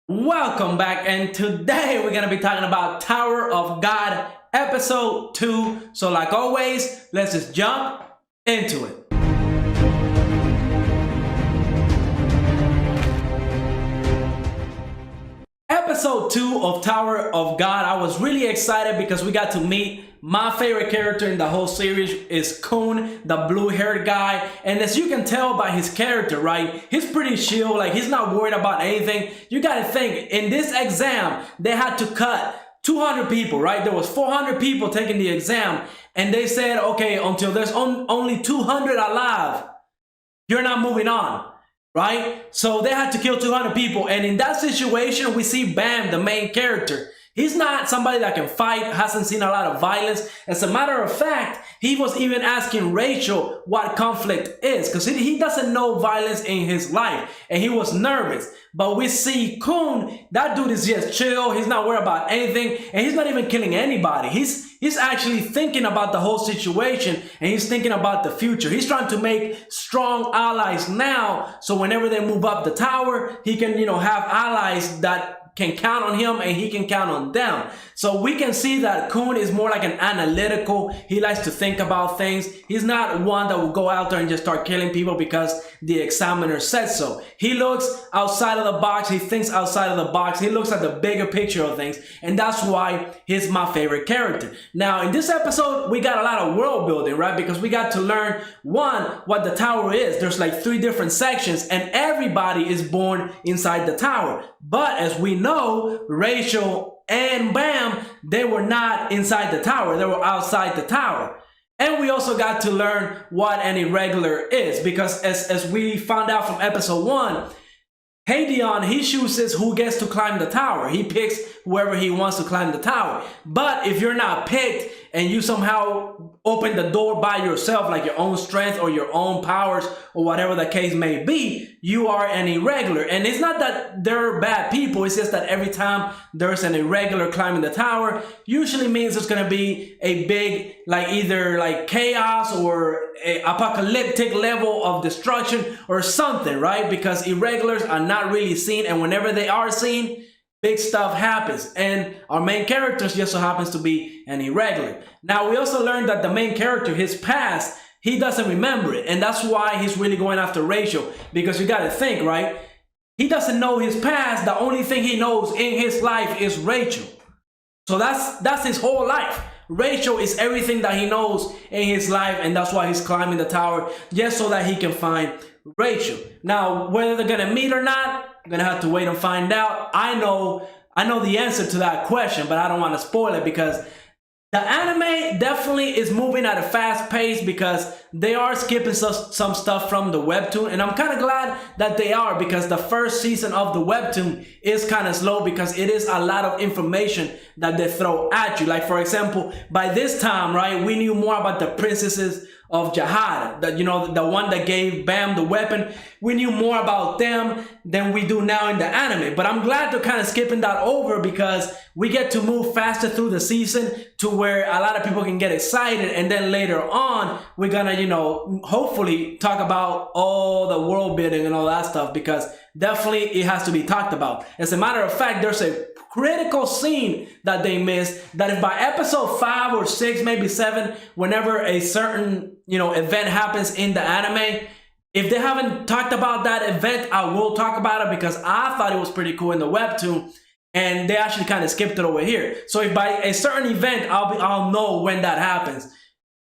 Welcome back, and today we're gonna be talking about Tower of God episode 2. So like always, let's just jump into it. Episode 2 of Tower of God, I was really excited because we got to meet my favorite character in the whole series is Khun, the blue-haired guy. And as you can tell by his character, right, he's pretty chill, like he's not worried about anything. You gotta think, in this exam, they had to cut 200 people, right? There was 400 people taking the exam, and they said, okay, until there's only 200 alive, you're not moving on. Right? So they had to kill 200 people. And in that situation, we see Bam, the main character. He's not somebody that can fight, hasn't seen a lot of violence. As a matter of fact, he was even asking Rachel what conflict is, because he doesn't know violence in his life, and he was nervous. But we see Khun, that dude is just chill. He's not worried about anything, and he's not even killing anybody. He's actually thinking about the whole situation, and he's thinking about the future. He's trying to make strong allies now, so whenever they move up the tower, he can, have allies that can count on him and he can count on them. So we can see that Khun is more like an analytical. He likes to think about things. He's not one that will go out there and just start killing people because the examiner said so. He looks outside of the box. He thinks outside of the box. He looks at the bigger picture of things. And that's why he's my favorite character. Now, in this episode, we got a lot of world building, right? Because we got to learn, one, what the tower is. There's like 3 different sections, and everybody is born inside the tower. But as we know, Rachel and Bam, they were not inside the tower. They were outside the tower. And we also got to learn what an irregular is, because as we found out from episode 1, Dion, he chooses who gets to climb the tower. He picks whoever he wants to climb the tower. But if you're not picked and you somehow open the door by yourself, like your own strength or your own powers or whatever the case may be, you are an irregular. And it's not that they're bad people. It's just that every time there's an irregular climbing the tower, usually means it's going to be a big, either chaos or a apocalyptic level of destruction or something, right? Because irregulars are not really seen, and whenever they are seen, big stuff happens. And our main character just so happens to be an irregular. Now, we also learned that the main character, his past, he doesn't remember it. And that's why he's really going after Rachel. Because you got to think, right? He doesn't know his past. The only thing he knows in his life is Rachel. So that's his whole life. Rachel is everything that he knows in his life. And that's why he's climbing the tower, just so that he can find Rachel. Now, whether they're going to meet or not, I'm going to have to wait and find out. I know the answer to that question, but I don't want to spoil it, because the anime definitely is moving at a fast pace, because they are skipping some stuff from the webtoon. And I'm kind of glad that they are, because the first season of the webtoon is kind of slow, because it is a lot of information that they throw at you. Like, for example, by this time, right, we knew more about the princesses of Jihad, the one that gave Bam the weapon. We knew more about them than we do now in the anime. But I'm glad they're kind of skipping that over, because we get to move faster through the season to where a lot of people can get excited. And then later on, we're gonna, hopefully talk about all the world building and all that stuff, because definitely it has to be talked about. As a matter of fact, there's a critical scene that they missed, that if by episode 5 or 6, maybe 7, whenever a certain, event happens in the anime, if they haven't talked about that event, I will talk about it, because I thought it was pretty cool in the webtoon, and they actually kind of skipped it over here. So if by a certain event, I'll know when that happens.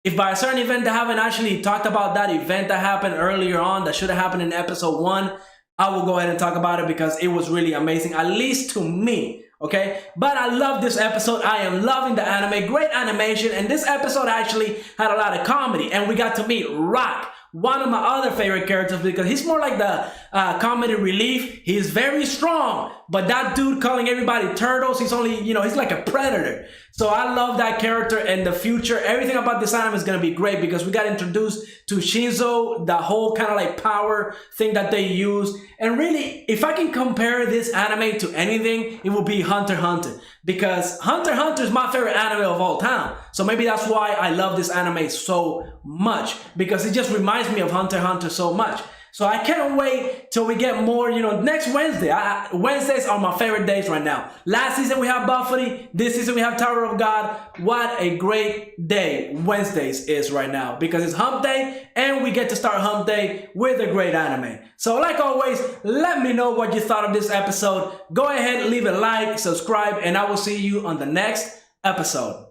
If by a certain event they haven't actually talked about that event that happened earlier on, that should have happened in episode 1, I will go ahead and talk about it, because it was really amazing, at least to me. Okay, but I love this episode. I am loving the anime. Great animation. And this episode actually had a lot of comedy. And we got to meet Rock, one of my other favorite characters, because he's more like the comedy relief. He's very strong, but that dude calling everybody turtles, he's only, he's like a predator. So I love that character, and the future, everything about this anime is going to be great, because we got introduced to Shinsoo, the whole kind of power thing that they use. And really, if I can compare this anime to anything, it would be Hunter x Hunter, because Hunter x Hunter is my favorite anime of all time. So maybe that's why I love this anime so much, because it just reminds me of Hunter x Hunter so much. So I can't wait till we get more, next Wednesday. Wednesdays are my favorite days right now. Last season we have Buffy. This season we have Tower of God. What a great day Wednesdays is right now, because it's hump day and we get to start hump day with a great anime. So like always, let me know what you thought of this episode. Go ahead, leave a like, subscribe, and I will see you on the next episode.